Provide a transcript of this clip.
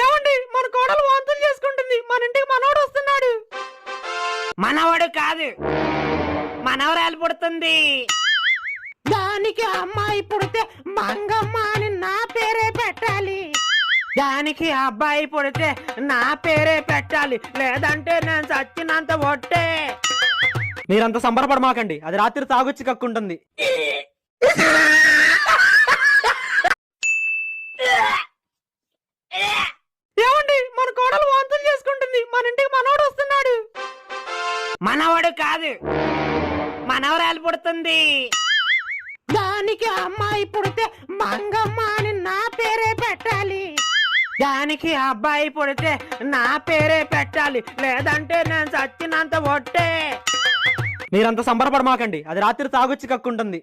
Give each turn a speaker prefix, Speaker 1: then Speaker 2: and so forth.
Speaker 1: ఏమండి, మన కోడలు వాంతులు చేసుకుంటుంది, మన ఇంటికి మనవడు వస్తున్నాడు.
Speaker 2: మనవడు కాదు, మనవరాలు పుడుతుంది.
Speaker 1: దానికి అమ్మాయి పుడితే మంగమ్మ అని నా పేరే పెట్టాలి.
Speaker 2: దానికి అబ్బాయి పుడితే నా పేరే పెట్టాలి, లేదంటే నేను చచ్చినంత ఒట్టే.
Speaker 1: మీరంత సంబరపడమాకండి, అది రాత్రి తాగొచ్చి కక్కుంటుంది. ఏమండి, మన కోడలు వాంతులు చేసుకుంటుంది, మన ఇంటికి మనవడు వస్తున్నాడు.
Speaker 2: మనవడు కాదు, మనవరాలు పుడుతుంది.
Speaker 1: దానికి అమ్మాయి పుడితే మంగమ్మ అని నా పేరే పెట్టాలి.
Speaker 2: దానికి అబ్బాయి పుడితే నా పేరే పెట్టాలి, లేదంటే నేను చచ్చినంత ఒట్టే.
Speaker 1: మీరంత సంబరపడమాకండి, అది రాత్రి తాగొచ్చి కక్కుంటుంది.